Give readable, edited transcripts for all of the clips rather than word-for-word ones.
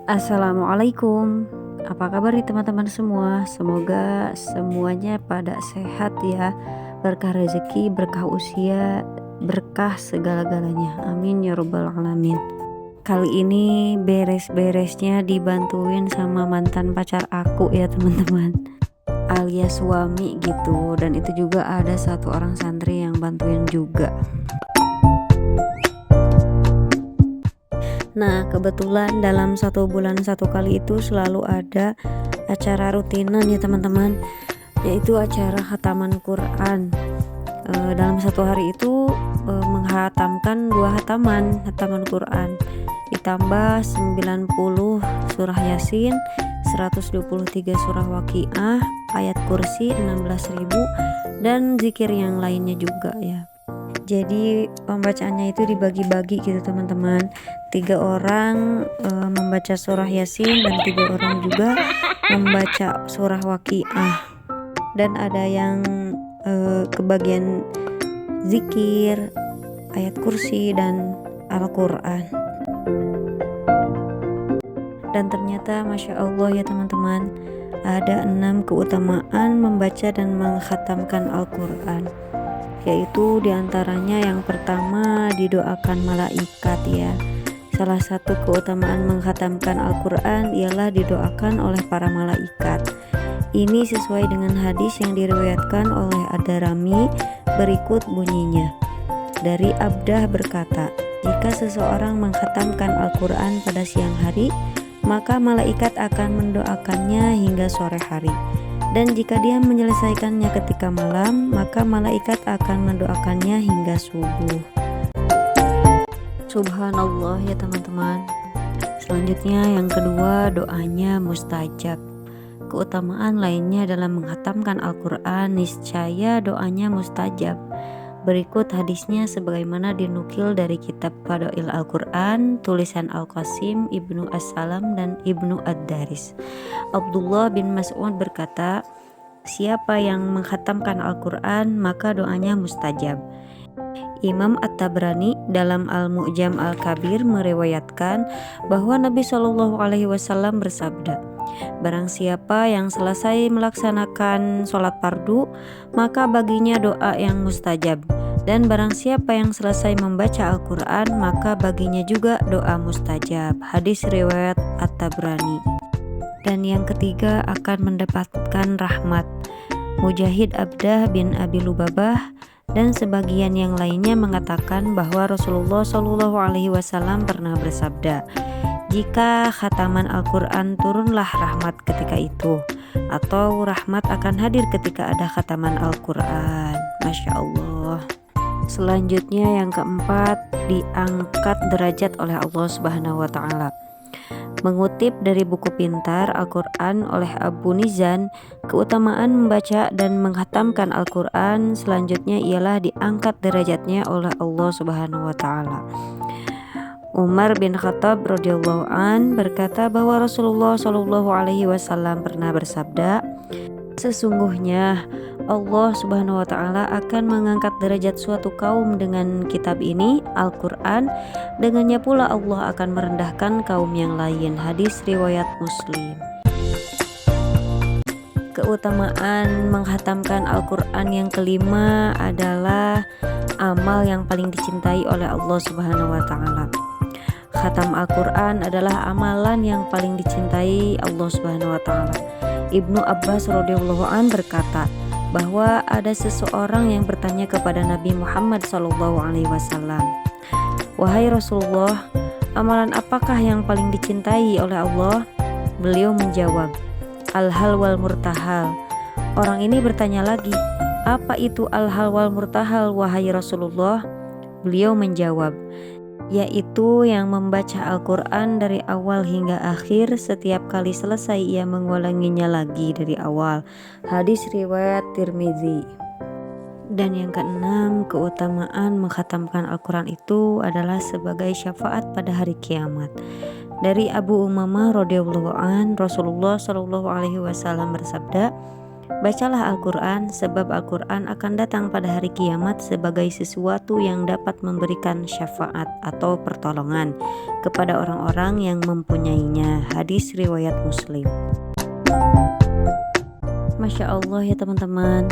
Assalamualaikum. Apa kabar nih teman-teman semua? Semoga semuanya pada sehat ya. Berkah rezeki, berkah usia, berkah segala-galanya. Amin ya robbal alamin. Kali ini beres-beresnya dibantuin sama mantan pacar aku ya teman-teman, alias suami gitu. Dan itu juga ada satu orang santri yang bantuin juga. Nah, kebetulan dalam 1 bulan 1 kali itu selalu ada acara rutinan ya teman-teman, yaitu acara khataman Quran. Dalam 1 hari itu menghatamkan 2 hataman Quran, ditambah 90 surah Yasin, 123 surah Waqiah, ayat kursi 16.000, dan zikir yang lainnya juga ya. Jadi pembacaannya itu dibagi-bagi gitu teman-teman. 3 orang membaca surah Yasin dan 3 orang juga membaca surah Waqiah. Dan ada yang kebagian zikir, ayat kursi, dan Al-Quran. Dan ternyata Masya Allah ya teman-teman, ada 6 keutamaan membaca dan mengkhatamkan Al-Quran, yaitu diantaranya yang pertama didoakan malaikat ya. Salah satu keutamaan mengkhatamkan Al-Quran ialah didoakan oleh para malaikat. Ini sesuai dengan hadis yang diriwayatkan oleh Ad-Darimi, berikut bunyinya. Dari Abdah berkata, jika seseorang mengkhatamkan Al-Quran pada siang hari, maka malaikat akan mendoakannya hingga sore hari. Dan jika dia menyelesaikannya ketika malam, maka malaikat akan mendoakannya hingga subuh. Subhanallah ya teman-teman. Selanjutnya yang kedua, doanya mustajab. Keutamaan lainnya dalam menghatamkan Al-Quran, niscaya doanya mustajab. Berikut hadisnya sebagaimana dinukil dari kitab Fadail Al-Quran tulisan Al-Qasim, Ibnu As-Salam, dan Ibnu Ad-Daris. Abdullah bin Mas'ud berkata, siapa yang menghatamkan Al-Quran maka doanya mustajab. Imam At-Tabrani dalam Al-Mu'jam Al-Kabir meriwayatkan bahwa Nabi SAW bersabda, barang siapa yang selesai melaksanakan sholat fardu, maka baginya doa yang mustajab. Dan barang siapa yang selesai membaca Al-Quran, maka baginya juga doa mustajab. Hadis riwayat At-Tabrani. Dan yang ketiga akan mendapatkan rahmat. Mujahid Abdah bin Abi Lubabah dan sebagian yang lainnya mengatakan bahwa Rasulullah SAW pernah bersabda, jika khataman Al-Quran turunlah rahmat ketika itu, atau rahmat akan hadir ketika ada khataman Al-Quran. Masya Allah. Selanjutnya yang keempat, diangkat derajat oleh Allah Subhanahu wa Ta'ala. Mengutip dari buku Pintar Al-Quran oleh Abu Nizan, keutamaan membaca dan menghatamkan Al-Quran selanjutnya ialah diangkat derajatnya oleh Allah Subhanahu wa Ta'ala. Umar bin Khattab radhiyallahu an berkata bahwa Rasulullah SAW pernah bersabda, sesungguhnya Allah Subhanahu wa Ta'ala akan mengangkat derajat suatu kaum dengan kitab ini, Al-Quran. Dengannya pula Allah akan merendahkan kaum yang lain. Hadis riwayat Muslim. Keutamaan menghatamkan Al-Quran yang kelima adalah amal yang paling dicintai oleh Allah Subhanahu wa Ta'ala. Khatam Al-Quran adalah amalan yang paling dicintai Allah Subhanahu wa Ta'ala. Ibnu Abbas radhiyallahu an berkata bahwa ada seseorang yang bertanya kepada Nabi Muhammad SAW, wahai Rasulullah, amalan apakah yang paling dicintai oleh Allah? Beliau menjawab, al-hal wal murtahal. Orang ini bertanya lagi, apa itu al-hal wal murtahal wahai Rasulullah? Beliau menjawab, yaitu yang membaca Al-Quran dari awal hingga akhir, setiap kali selesai ia mengulanginya lagi dari awal. Hadis riwayat Tirmizi. Dan yang keenam, keutamaan mengkhatamkan Al-Quran itu adalah sebagai syafaat pada hari kiamat. Dari Abu Umamah radhiyallahu an, Rasulullah SAW bersabda, Bacalah Al-Quran, sebab Al-Quran akan datang pada hari kiamat sebagai sesuatu yang dapat memberikan syafaat atau pertolongan kepada orang-orang yang mempunyainya. Hadis riwayat Muslim. Masya Allah ya teman-teman,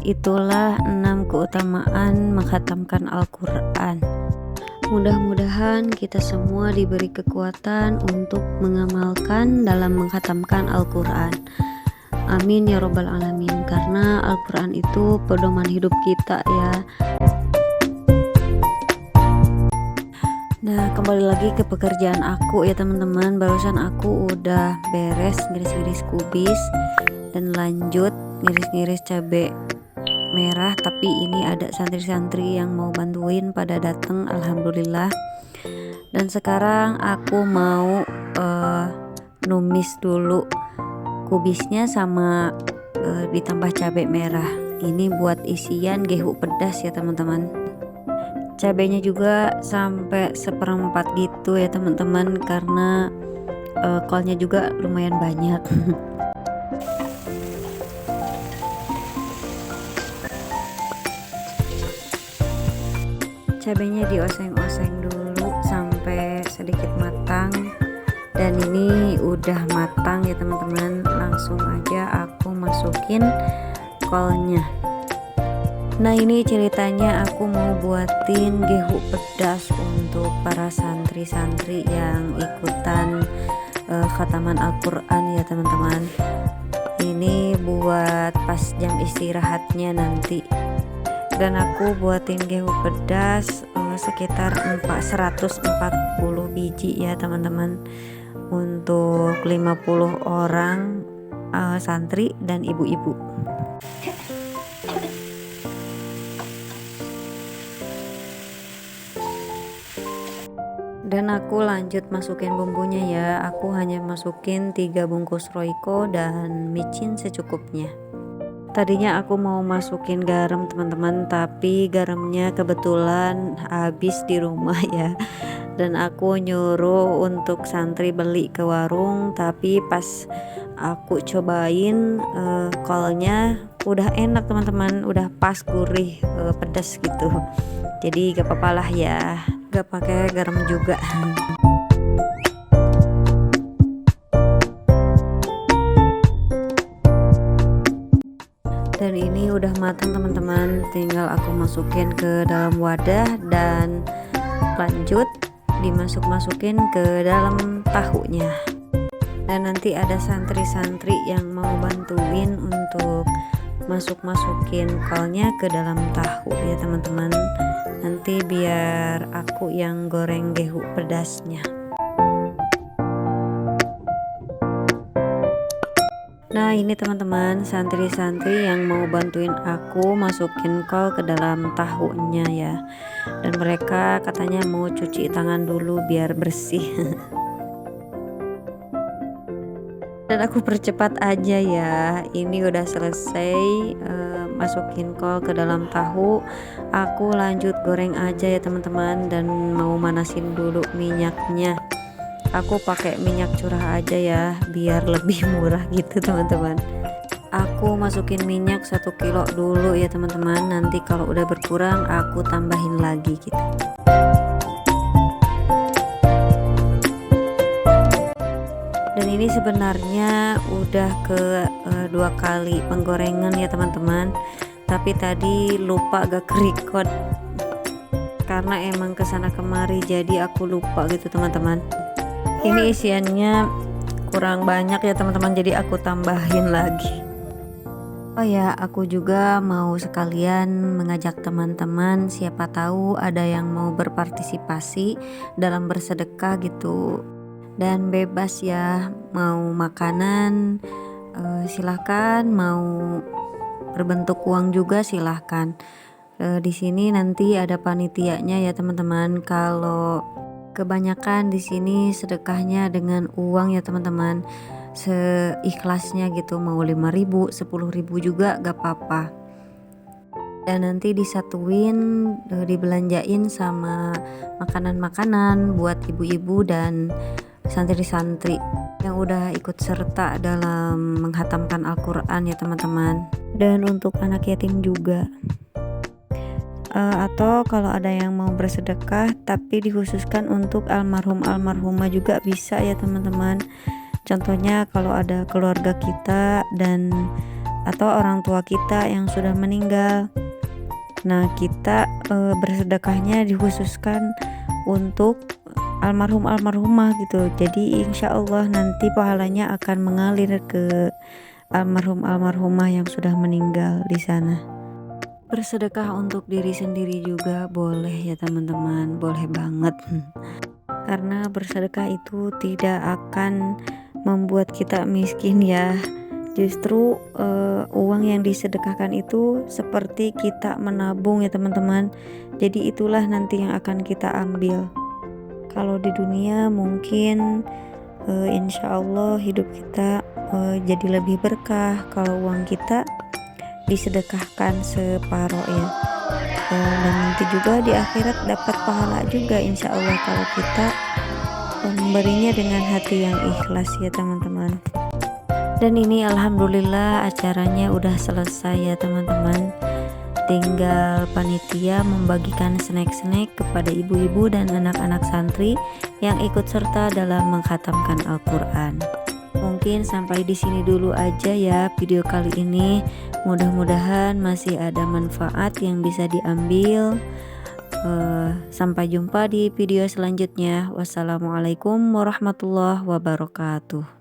itulah 6 keutamaan menghatamkan Al-Quran. Mudah-mudahan kita semua diberi kekuatan untuk mengamalkan dalam menghatamkan Al-Quran. Amin ya robbal alamin, karena Al-Quran itu pedoman hidup kita ya. Nah, kembali lagi ke pekerjaan aku ya teman-teman. Barusan aku udah beres ngiris-ngiris kubis dan lanjut ngiris-ngiris cabai merah, tapi ini ada santri-santri yang mau bantuin pada datang, alhamdulillah. Dan sekarang aku mau numis dulu kubisnya sama ditambah cabai merah. Ini buat isian gehu pedas ya teman-teman. Cabainya juga sampai 1/4 gitu ya teman-teman, karena kolnya juga lumayan banyak. Cabainya dioseng-oseng dulu sampai sedikit matang. Dan ini udah matang ya teman-teman, langsung aja aku masukin kolnya. Nah, ini ceritanya aku mau buatin gehu pedas untuk para santri-santri yang ikutan khataman Al-Quran ya teman-teman. Ini buat pas jam istirahatnya nanti. Dan aku buatin gehu pedas sekitar 140 biji ya teman-teman, untuk 50 orang santri dan ibu-ibu. Dan aku lanjut masukin bumbunya ya. Aku hanya masukin 3 bungkus Royco dan micin secukupnya. Tadinya aku mau masukin garam teman-teman, tapi garamnya kebetulan habis di rumah ya. Dan aku nyuruh untuk santri beli ke warung, tapi pas aku cobain kolnya udah enak teman-teman, udah pas gurih, pedas gitu. Jadi gak apa-apa lah ya, gak pakai garam juga. Dan ini udah matang teman-teman, tinggal aku masukin ke dalam wadah dan lanjut dimasuk-masukin ke dalam tahunya. Dan nanti ada santri-santri yang mau bantuin untuk masuk-masukin kolnya ke dalam tahu ya teman-teman. Nanti biar aku yang goreng gehu pedasnya. Nah, ini teman-teman santri-santri yang mau bantuin aku masukin kol ke dalam tahunya ya. Dan mereka katanya mau cuci tangan dulu biar bersih. Dan aku percepat aja ya. Ini udah selesai masukin kol ke dalam tahu. Aku lanjut goreng aja ya teman-teman, dan mau manasin dulu minyaknya. Aku pakai minyak curah aja ya, biar lebih murah gitu teman-teman. Aku masukin minyak 1 kilo dulu ya teman-teman. Nanti kalau udah berkurang aku tambahin lagi gitu. Dan ini sebenarnya udah ke 2 kali penggorengan ya teman-teman. Tapi tadi lupa gak record karena emang kesana kemari, jadi aku lupa gitu teman-teman. Ini isiannya kurang banyak ya teman-teman, jadi aku tambahin lagi. Oh ya, aku juga mau sekalian mengajak teman-teman, siapa tahu ada yang mau berpartisipasi dalam bersedekah gitu. Dan bebas ya, mau makanan silahkan, mau berbentuk uang juga silahkan. Di sini nanti ada panitianya ya teman-teman. Kalau kebanyakan di sini sedekahnya dengan uang ya teman-teman, seikhlasnya gitu, mau 5.000 10.000 juga gak apa-apa. Dan nanti disatuin, dibelanjain sama makanan-makanan buat ibu-ibu dan santri-santri. yang udah ikut serta dalam menghatamkan Al-Quran ya teman-teman, dan untuk anak yatim juga. Atau kalau ada yang mau bersedekah tapi dikhususkan untuk almarhum-almarhumah juga bisa ya teman-teman. Contohnya kalau ada keluarga kita dan atau orang tua kita yang sudah meninggal, nah kita bersedekahnya dikhususkan untuk almarhum-almarhumah gitu. Jadi insya Allah nanti pahalanya akan mengalir ke almarhum-almarhumah yang sudah meninggal di sana. Bersedekah untuk diri sendiri juga boleh ya teman-teman, boleh banget. Karena bersedekah itu tidak akan membuat kita miskin ya. Justru uang yang disedekahkan itu seperti kita menabung ya teman-teman. Jadi itulah nanti yang akan kita ambil. Kalau di dunia mungkin insya Allah hidup kita jadi lebih berkah kalau uang kita disedekahkan separoh ya. Dan nanti juga di akhirat dapat pahala juga insya Allah kalau kita memberinya dengan hati yang ikhlas ya teman-teman. Dan ini alhamdulillah acaranya udah selesai ya teman-teman. Tinggal panitia membagikan snack-snack kepada ibu-ibu dan anak-anak santri yang ikut serta dalam mengkhatamkan Al-Quran. Mungkin sampai di sini dulu aja ya video kali ini. Mudah-mudahan masih ada manfaat yang bisa diambil. Sampai jumpa di video selanjutnya. Wassalamualaikum warahmatullahi wabarakatuh.